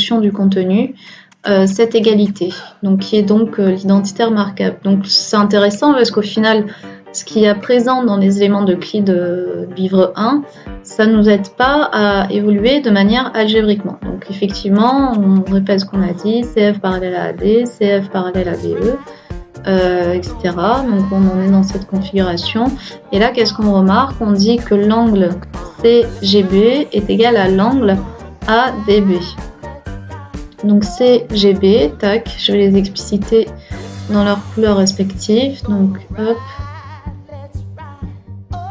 notion du contenu, cette égalité, donc qui est donc l'identitaire marquable. Donc c'est intéressant parce qu'au final, ce qui est présent dans les éléments de CLI de livre 1, ça ne nous aide pas à évoluer de manière algébriquement. Donc effectivement, on répète ce qu'on a dit, CF parallèle à AD, CF parallèle à BE, etc. Donc on en est dans cette configuration. Et là, qu'est-ce qu'on remarque? On dit que l'angle CGB est égal à l'angle ADB. Donc CGB, tac, je vais les expliciter dans leurs couleurs respectives. Donc hop,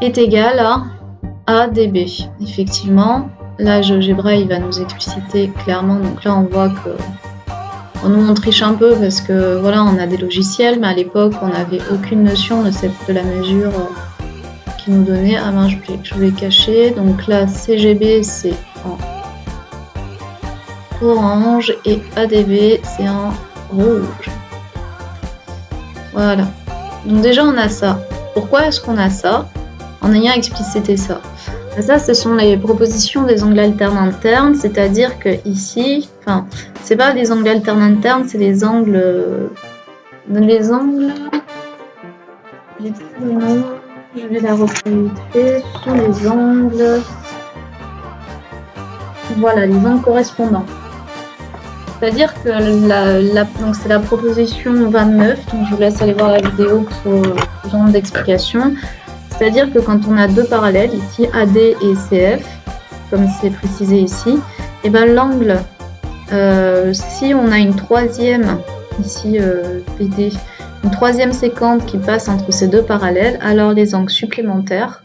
est égal à ADB. Effectivement, là GeoGebra il va nous expliciter clairement. Donc là on voit que nous on triche un peu parce que voilà, on a des logiciels, mais à l'époque on n'avait aucune notion de la mesure qui nous donnait. Ah ben je vais cacher. Donc là CGB c'est en orange et ADB c'est en rouge. Voilà. Donc déjà on a ça. Pourquoi est-ce qu'on a ça? En ayant explicité ça. Ça, ce sont les propositions des angles alternes internes, c'est-à-dire que ici, enfin, c'est pas des angles alternes internes, c'est les angles. Les angles. J'ai plus le nom, je vais la reprendre vite fait. Ce sont les angles. Voilà, les angles correspondants. C'est-à-dire que donc c'est la proposition 29, donc je vous laisse aller voir la vidéo pour besoin d'explication. C'est-à-dire que quand on a deux parallèles, ici AD et CF, comme c'est précisé ici, et ben l'angle, si on a une troisième, ici PD, une troisième séquente qui passe entre ces deux parallèles, alors les angles supplémentaires,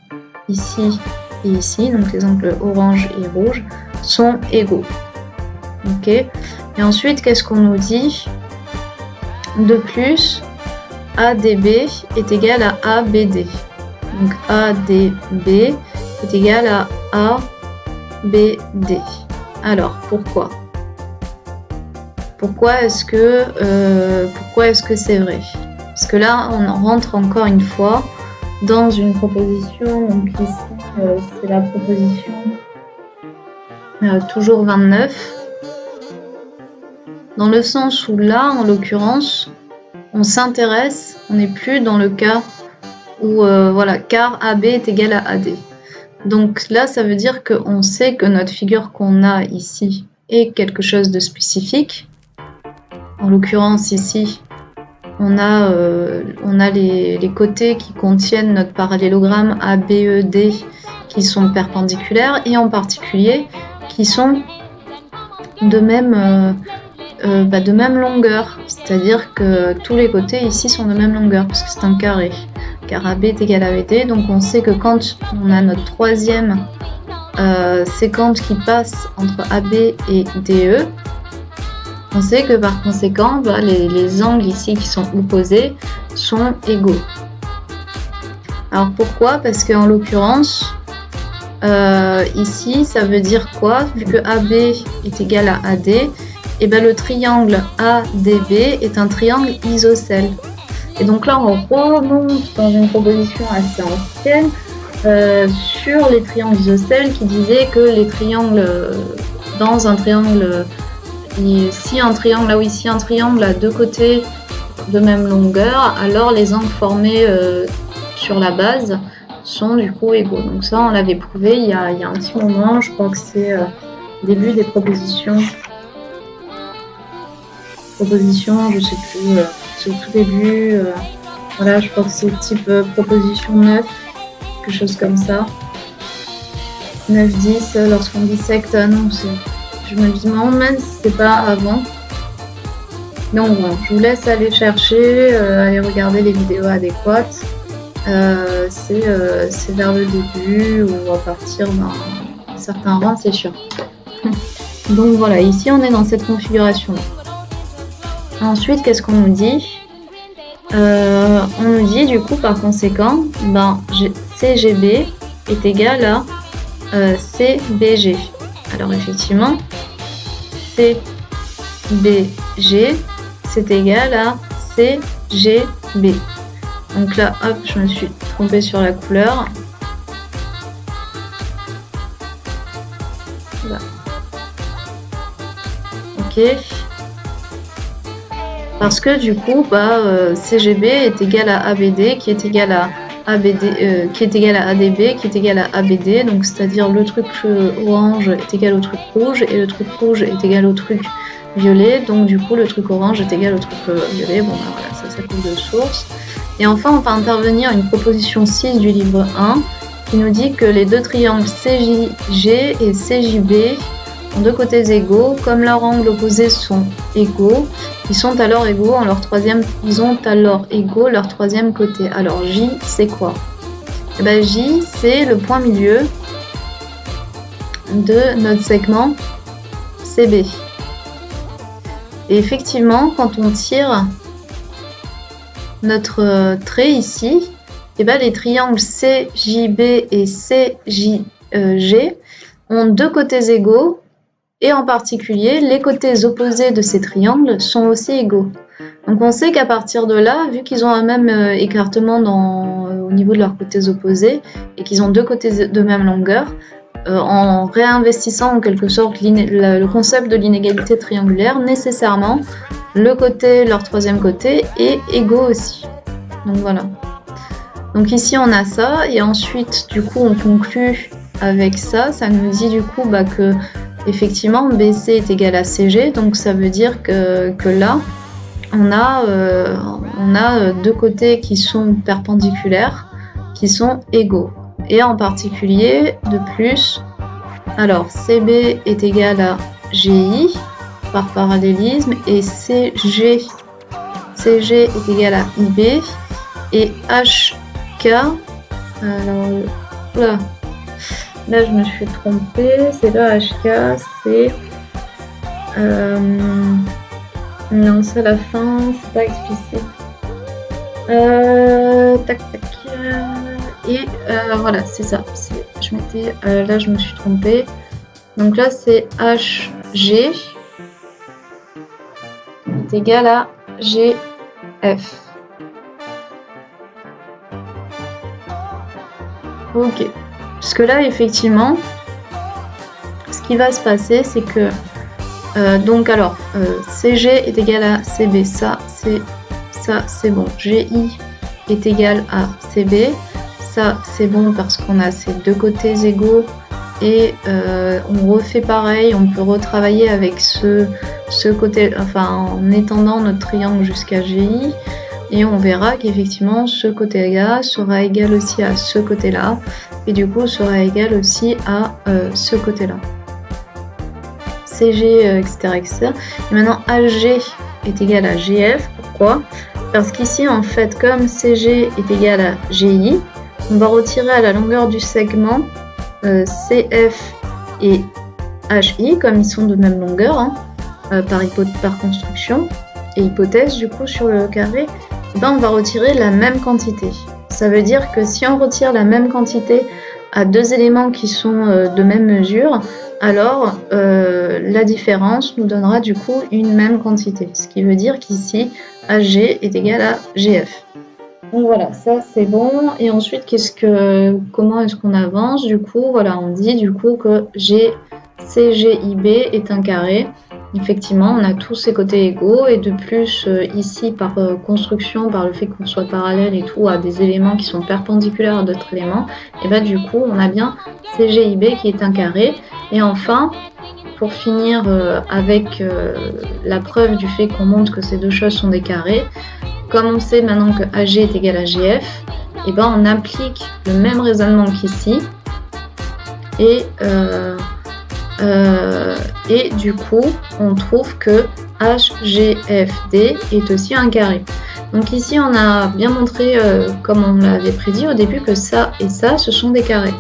ici et ici, donc les angles orange et rouge, sont égaux. Ok. Et ensuite, qu'est-ce qu'on nous dit? De plus, ADB est égal à ABD. Donc ADB est égal à ABD. Alors, pourquoi? Pourquoi est-ce que c'est vrai? Parce que là, on rentre encore une fois dans une proposition. Donc ici, c'est la proposition toujours 29. Dans le sens où là, en l'occurrence, on s'intéresse, on n'est plus dans le cas où, voilà, car AB est égal à AD. Donc là, ça veut dire qu'on sait que notre figure qu'on a ici est quelque chose de spécifique. En l'occurrence, ici, on a les côtés qui contiennent notre parallélogramme ABED qui sont perpendiculaires et en particulier qui sont de même longueur. C'est-à-dire que tous les côtés ici sont de même longueur parce que c'est un carré. Car AB est égal à BD, donc on sait que quand on a notre troisième séquente qui passe entre AB et DE, on sait que par conséquent, les angles ici qui sont opposés sont égaux. Alors pourquoi? Parce qu'en l'occurrence, ici, ça veut dire quoi? Vu que AB est égal à AD, et ben le triangle ADB est un triangle isocèle. Et donc là, on remonte dans une proposition assez ancienne sur les triangles isocèles qui disait que les triangles, dans un triangle, si un triangle a deux côtés de même longueur, alors les angles formés sur la base sont du coup égaux. Donc ça, on l'avait prouvé il y a un petit moment, je crois que c'est début des propositions. Je sais plus, c'est au tout début, voilà, je crois que c'est type proposition 9, quelque chose comme ça. 9-10, lorsqu'on dissecte, non, je me demande si c'est pas avant. Donc bon, je vous laisse aller chercher, aller regarder les vidéos adéquates. C'est vers le début ou à partir d'un certain rang, c'est sûr. Donc voilà, ici on est dans cette configuration-là. Ensuite, qu'est-ce qu'on nous dit? On nous dit du coup par conséquent, CGB est égal à CBG. Alors effectivement, CBG c'est égal à CGB. Donc là, hop, je me suis trompée sur la couleur. Voilà. Donc compliqué. Parce que du coup, CGB est égal à ABD, qui est égal à ABD, qui est égal à ADB, qui est égal à ABD. Donc, c'est-à-dire le truc orange est égal au truc rouge, et le truc rouge est égal au truc violet. Donc, du coup, le truc orange est égal au truc violet. Bon, voilà, ça coule de source. Et enfin, on va intervenir une proposition 6 du livre 1, qui nous dit que les deux triangles CJG et CJB ont deux côtés égaux. Comme leurs angles opposés sont égaux, ils ont alors égaux leur troisième côté. Alors J, c'est quoi? J, c'est le point milieu de notre segment CB. Et effectivement, quand on tire notre trait ici, les triangles CJB et CJG ont deux côtés égaux. Et en particulier, les côtés opposés de ces triangles sont aussi égaux. Donc on sait qu'à partir de là, vu qu'ils ont un même écartement au niveau de leurs côtés opposés et qu'ils ont deux côtés de même longueur, en réinvestissant en quelque sorte le concept de l'inégalité triangulaire, nécessairement, leur troisième côté est égaux aussi. Donc voilà. Donc ici on a ça, et ensuite du coup on conclut avec ça. Ça nous dit du coup que effectivement, BC est égal à CG, donc ça veut dire que là, on a deux côtés qui sont perpendiculaires, qui sont égaux. Et en particulier, de plus, alors CB est égal à GI par parallélisme, et CG est égal à IB, et HK, alors, là, je me suis trompée, c'est là HK, c'est... non, c'est à la fin, c'est pas explicite. Et voilà, c'est ça. Là, je me suis trompée. Donc là, c'est HG est égal à GF. Ok. Parce que là, effectivement, ce qui va se passer, c'est que CG est égal à CB, ça c'est bon. GI est égal à CB, ça c'est bon parce qu'on a ces deux côtés égaux, et on refait pareil, on peut retravailler avec ce côté, en étendant notre triangle jusqu'à GI. Et on verra qu'effectivement ce côté-là sera égal aussi à ce côté-là, et du coup sera égal aussi à ce côté-là. CG, etc. Et maintenant HG est égal à GF. Pourquoi? Parce qu'ici, en fait, comme CG est égal à GI, on va retirer à la longueur du segment CF et HI, comme ils sont de même longueur, par construction et hypothèse, du coup, sur le carré. On va retirer la même quantité. Ça veut dire que si on retire la même quantité à deux éléments qui sont de même mesure, alors la différence nous donnera du coup une même quantité. Ce qui veut dire qu'ici, HG est égal à GF. Donc voilà, ça c'est bon. Et ensuite, comment est-ce qu'on avance? Du coup, voilà, on dit du coup que CGIB est un carré. Effectivement, on a tous ces côtés égaux, et de plus, ici, par construction, par le fait qu'on soit parallèle et tout, à des éléments qui sont perpendiculaires à d'autres éléments, et du coup, on a bien CGIB qui est un carré. Et enfin, pour finir avec la preuve du fait qu'on montre que ces deux choses sont des carrés, comme on sait maintenant que AG est égal à GF, on applique le même raisonnement qu'ici, et du coup, on trouve que HGFD est aussi un carré. Donc ici, on a bien montré, comme on l'avait prédit au début, que ça et ça, ce sont des carrés.